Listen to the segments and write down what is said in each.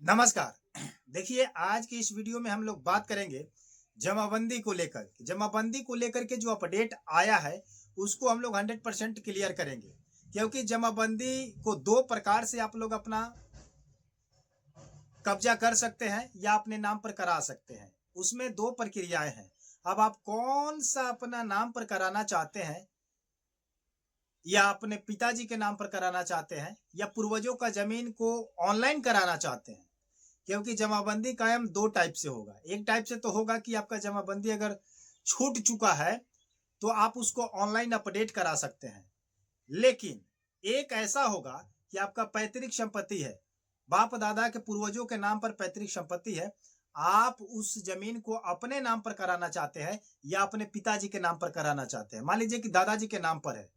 नमस्कार। देखिए, आज की इस वीडियो में हम लोग बात करेंगे जमाबंदी को लेकर। जमाबंदी को लेकर के जो अपडेट आया है उसको हम लोग 100% क्लियर करेंगे, क्योंकि जमाबंदी को दो प्रकार से आप लोग अपना कब्जा कर सकते हैं या अपने नाम पर करा सकते हैं। उसमें दो प्रक्रियाएं हैं। अब आप कौन सा अपना नाम पर कराना चाहते हैं, या अपने पिताजी के नाम पर कराना चाहते हैं, या पूर्वजों का जमीन को ऑनलाइन कराना चाहते हैं। क्योंकि जमाबंदी कायम दो टाइप से होगा। एक टाइप से तो होगा कि आपका जमाबंदी अगर छूट चुका है तो आप उसको ऑनलाइन अपडेट करा सकते हैं। लेकिन एक ऐसा होगा कि आपका पैतृक संपत्ति है, बाप दादा के पूर्वजों के नाम पर पैतृक संपत्ति है, आप उस जमीन को अपने नाम पर कराना चाहते हैं या अपने पिताजी के नाम पर कराना चाहते हैं। मान लीजिए कि दादाजी के नाम पर है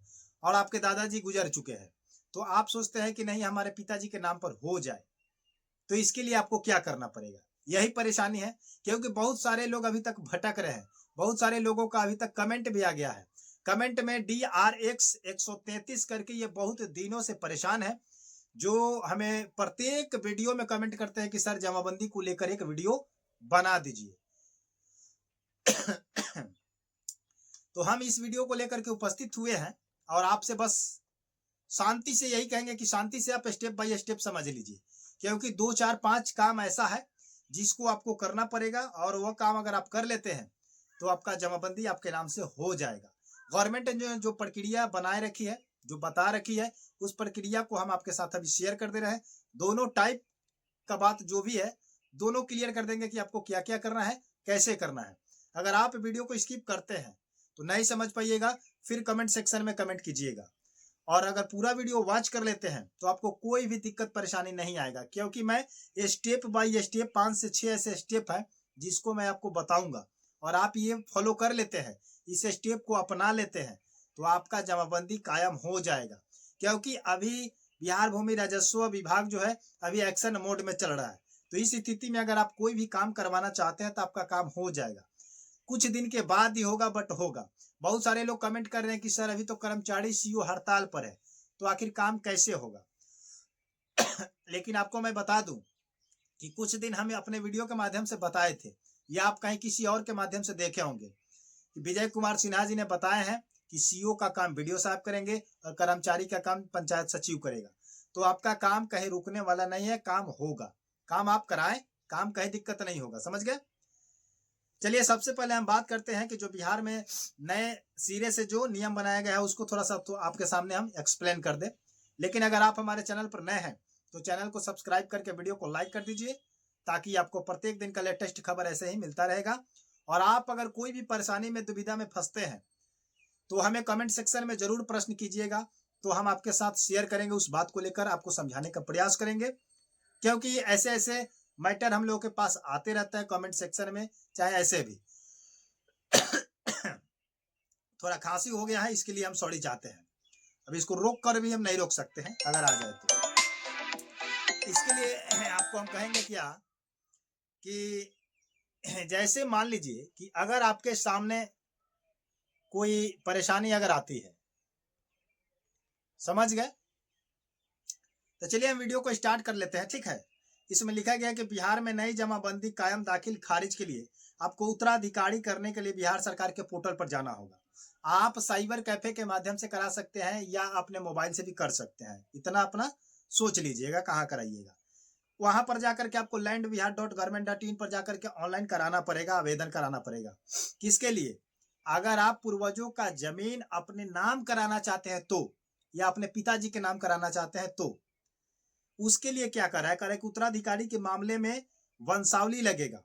और आपके दादाजी गुजर चुके हैं, तो आप सोचते हैं कि नहीं, हमारे पिताजी के नाम पर हो जाए। तो इसके लिए आपको क्या करना पड़ेगा? यही परेशानी है, क्योंकि बहुत सारे लोग अभी तक भटक रहे हैं। बहुत सारे लोगों का अभी तक कमेंट भी आ गया है। कमेंट में DRX 133 करके ये बहुत दिनों से परेशान है, जो हमें प्रत्येक वीडियो में कमेंट करते हैं कि सर जमाबंदी को लेकर एक वीडियो बना दीजिए। तो हम इस वीडियो को लेकर के उपस्थित हुए हैं और आपसे बस शांति से यही कहेंगे कि शांति से आप स्टेप बाय स्टेप समझ लीजिए, क्योंकि 2 4 5 काम ऐसा है जिसको आपको करना पड़ेगा, और वह काम अगर आप कर लेते हैं तो आपका जमाबंदी आपके नाम से हो जाएगा। गवर्नमेंट ने जो प्रक्रिया बनाए रखी है, जो बता रखी है, उस प्रक्रिया को हम आपके साथ अभी शेयर कर दे रहे हैं। दोनों टाइप का बात जो भी है, दोनों क्लियर कर देंगे कि आपको क्या क्या करना है, कैसे करना है। अगर आप वीडियो को स्किप करते हैं तो नहीं समझ पाइएगा, फिर कमेंट सेक्शन में कमेंट कीजिएगा। और अगर पूरा वीडियो वॉच कर लेते हैं तो आपको कोई भी दिक्कत परेशानी नहीं आएगा, क्योंकि मैं स्टेप बाय स्टेप 5 से 6 ऐसे स्टेप है जिसको मैं आपको बताऊंगा, और आप ये फॉलो कर लेते हैं, इस स्टेप को अपना लेते हैं, तो आपका जमाबंदी कायम हो जाएगा। क्योंकि अभी बिहार भूमि राजस्व विभाग जो है अभी एक्शन मोड में चल रहा है। तो इस स्थिति में अगर आप कोई भी काम करवाना चाहते हैं तो आपका काम हो जाएगा। कुछ दिन के बाद ही होगा, बट होगा। बहुत सारे लोग कमेंट कर रहे हैं कि सर अभी तो कर्मचारी सीओ हड़ताल पर है, तो आखिर काम कैसे होगा? लेकिन आपको मैं बता दूं कि कुछ दिन हमें अपने वीडियो के माध्यम से बताए थे, या आप कहीं किसी और के माध्यम से देखे होंगे, कि विजय कुमार सिन्हा जी ने बताए हैं कि सीओ का काम वीडियो साहब करेंगे और कर्मचारी का काम पंचायत सचिव करेगा। तो आपका काम कहीं रुकने वाला नहीं है, काम होगा। काम आप कराएं, काम कहीं दिक्कत नहीं होगा। समझ गए? चलिए, सबसे पहले हम बात करते हैं कि जो बिहार में नए सिरे से जो नियम बनाया गया है उसको थोड़ा सा तो आपके सामने हम एक्सप्लेन कर दें। लेकिन अगर आप हमारे चैनल पर नए हैं तो चैनल को सब्सक्राइब करके वीडियो को लाइक कर दीजिए, ताकि आपको प्रत्येक दिन का लेटेस्ट खबर ऐसे ही मिलता रहेगा। और आप अगर कोई भी परेशानी में, दुविधा में फंसते हैं, तो हमें कमेंट सेक्शन में जरूर प्रश्न कीजिएगा, तो हम आपके साथ शेयर करेंगे, उस बात को लेकर आपको समझाने का प्रयास करेंगे। क्योंकि ऐसे ऐसे मैटर हम लोगों के पास आते रहता है कमेंट सेक्शन में, चाहे ऐसे भी। थोड़ा खांसी हो गया है, इसके लिए हम सॉरी चाहते हैं। अब इसको रोक कर भी हम नहीं रोक सकते हैं, अगर आ जाए तो। इसके लिए आपको हम कहेंगे क्या, कि जैसे मान लीजिए कि अगर आपके सामने कोई परेशानी अगर आती है, समझ गए? तो चलिए हम वीडियो को स्टार्ट कर लेते हैं, ठीक है। इसमें लिखा गया है कि बिहार में नई जमाबंदी कायम दाखिल खारिज के लिए आपको उत्तराधिकारी करने के लिए बिहार सरकार के पोर्टल पर जाना होगा। आप साइबर कैफे के माध्यम से करा सकते हैं या अपने मोबाइल से भी कर सकते हैं। इतना अपना सोच लीजिएगा कहाँ कराइएगा। वहां पर जाकर के आपको landbihar.government.in पर जाकर के ऑनलाइन कराना पड़ेगा, आवेदन कराना पड़ेगा। किसके लिए? अगर आप पूर्वजों का जमीन अपने नाम कराना चाहते हैं तो, या अपने पिताजी के नाम कराना चाहते हैं तो, उसके लिए क्या करा है, करें कि उत्तराधिकारी के मामले में वंशावली लगेगा,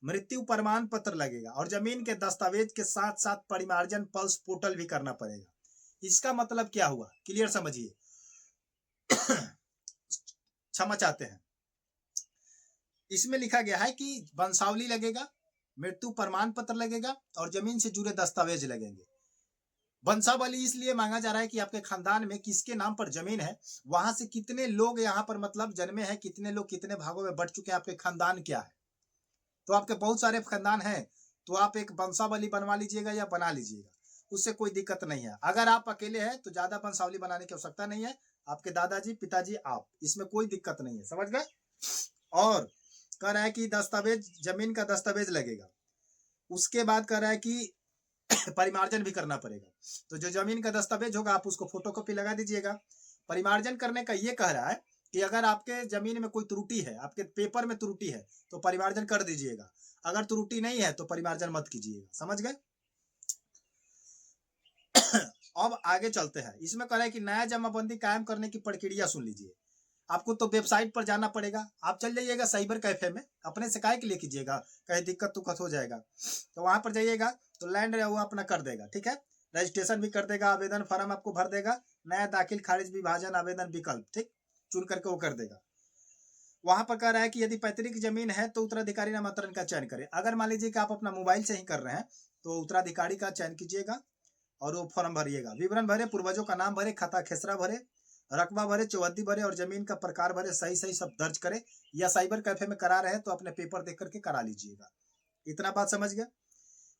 मृत्यु प्रमाण पत्र लगेगा, और जमीन के दस्तावेज के साथ साथ परिमार्जन पल्स पोर्टल भी करना पड़ेगा। इसका मतलब क्या हुआ, क्लियर समझिए। क्षमा चाहते हैं। इसमें लिखा गया है कि वंशावली लगेगा, मृत्यु प्रमाण पत्र लगेगा, और जमीन से जुड़े दस्तावेज लगेंगे। वंशावली इसलिए मांगा जा रहा है कि आपके खानदान में किसके नाम पर जमीन है, वहां से कितने लोग यहाँ पर मतलब जन्मे हैं, कितने लोग कितने भागों में बट चुके हैं, आपके खानदान क्या है। तो आपके बहुत सारे खानदान हैं, तो आप एक वंशावली बनवा लीजिएगा या बना लीजिएगा, उससे कोई दिक्कत नहीं है। अगर आप अकेले हैं तो ज्यादा वंशावली बनाने की आवश्यकता नहीं है, आपके दादाजी, पिताजी, आप, इसमें कोई दिक्कत नहीं है। समझ गए? और कह रहा है कि दस्तावेज, जमीन का दस्तावेज लगेगा। उसके बाद कह रहा है कि परिमार्जन भी करना पड़ेगा। तो जो जमीन का दस्तावेज होगा आप उसको फोटोकॉपी लगा दीजिएगा। परिमार्जन करने का ये कह रहा है कि अगर आपके जमीन में कोई त्रुटि है, आपके पेपर में त्रुटि है, तो परिमार्जन कर दीजिएगा। अगर त्रुटि नहीं है तो परिमार्जन मत कीजिएगा। समझ गए? अब आगे चलते हैं। इसमें कह रहा है कि नया जमाबंदी कायम करने की प्रक्रिया सुन लीजिए। आपको तो वेबसाइट पर जाना पड़ेगा। आप चल जाइएगा साइबर कैफे में, अपने से काहे के लिए कीजिएगा, कहीं दिक्कत तुक्कत हो जाएगा। तो वहां पर जाइएगा तो लैंड वो अपना कर देगा, ठीक है, रजिस्ट्रेशन भी कर देगा, आवेदन फॉर्म आपको भर देगा, नया दाखिल खारिज विभाजन आवेदन विकल्प, ठीक, चुन करके वो कर देगा। वहां पर कह रहा है कि यदि पैतृक जमीन है तो उत्तराधिकारी नामांतरण का चयन करें। अगर मान लीजिए कि आप अपना मोबाइल से ही कर रहे हैं तो उत्तराधिकारी का चयन कीजिएगा और वो फॉर्म भरिएगा। विवरण भरे, पूर्वजों का नाम भरे, खाता खेसरा भरे, रकबा भरे, चौहद्दी भरे और जमीन का प्रकार भरे, सही सही सब दर्ज करे। या साइबर कैफे में करा रहे हैं तो अपने पेपर देख करके करा लीजिएगा। इतना बात समझ गया?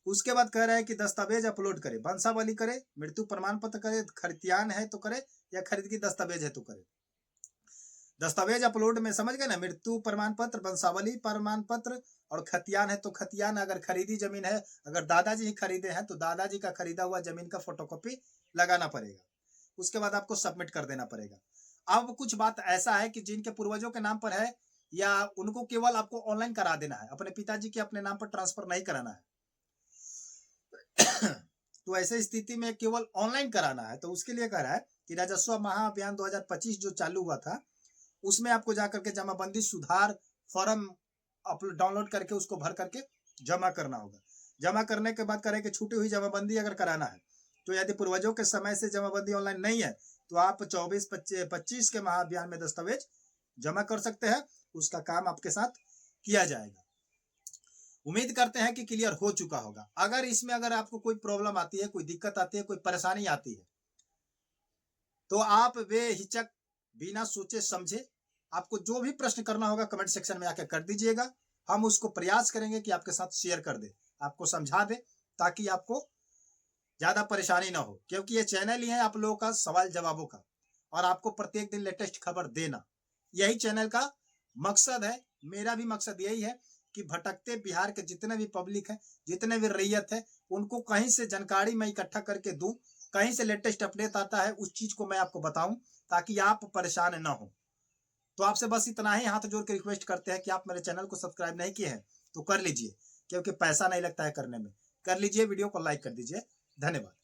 उसके बाद कह रहा है कि दस्तावेज अपलोड करे, वंशावली करे, मृत्यु प्रमाण पत्र करे, खरितियान है तो करे या खरीद की दस्तावेज है तो करे। दस्तावेज अपलोड में समझ गए ना, मृत्यु प्रमाण पत्र, वंशावली प्रमाण पत्र और खतियान है तो खतियान। अगर खरीदी जमीन है, अगर दादाजी ही खरीदे हैं तो दादाजी का खरीदा हुआ जमीन का फोटोकॉपी लगाना पड़ेगा। उसके बाद आपको सबमिट कर देना पड़ेगा। अब कुछ बात ऐसा है कि जिनके पूर्वजों के नाम पर है या उनको केवल आपको ऑनलाइन करा देना है, अपने पिताजी के अपने नाम पर ट्रांसफर नहीं कराना है। तो ऐसे स्थिति में केवल ऑनलाइन कराना है। तो उसके लिए कह रहा है कि राजस्व महाअभियान 2025 जो चालू हुआ था उसमें आपको जाकर के जमाबंदी सुधार फॉर्म डाउनलोड करके उसको भर करके जमा करना होगा। जमा करने के बाद करें कि छूटी हुई जमाबंदी अगर कराना है तो यदि पूर्वजों के समय से जमाबंदी ऑनलाइन नहीं है तो आप 24-25 के महाअभियान में दस्तावेज जमा कर सकते हैं। उसका काम आपके साथ किया जाएगा। उम्मीद करते हैं कि क्लियर हो चुका होगा। अगर इसमें अगर आपको कोई प्रॉब्लम आती है, कोई दिक्कत आती है, कोई परेशानी आती है तो आप बेहिचक बिना सोचे समझे आपको जो भी प्रश्न करना होगा कमेंट सेक्शन में आकर कर दीजिएगा। हम उसको प्रयास करेंगे कि आपके साथ शेयर कर दे, आपको समझा दे, ताकि आपको ज्यादा परेशानी ना हो। क्योंकि ये चैनल ही है आप लोगों का सवाल जवाबों का और आपको प्रत्येक दिन लेटेस्ट खबर देना, यही चैनल का मकसद है। मेरा भी मकसद यही है कि भटकते बिहार के जितने भी पब्लिक है, जितने भी रैयत है, उनको कहीं से जानकारी मैं इकट्ठा करके दूं, कहीं से लेटेस्ट अपडेट आता है उस चीज को मैं आपको बताऊं ताकि आप परेशान ना हो। तो आपसे बस इतना ही हाथ जोड़ के रिक्वेस्ट करते हैं कि आप मेरे चैनल को सब्सक्राइब नहीं किए हैं तो कर लीजिए, क्योंकि पैसा नहीं लगता है करने में। कर लीजिए, वीडियो को लाइक कर दीजिए। धन्यवाद।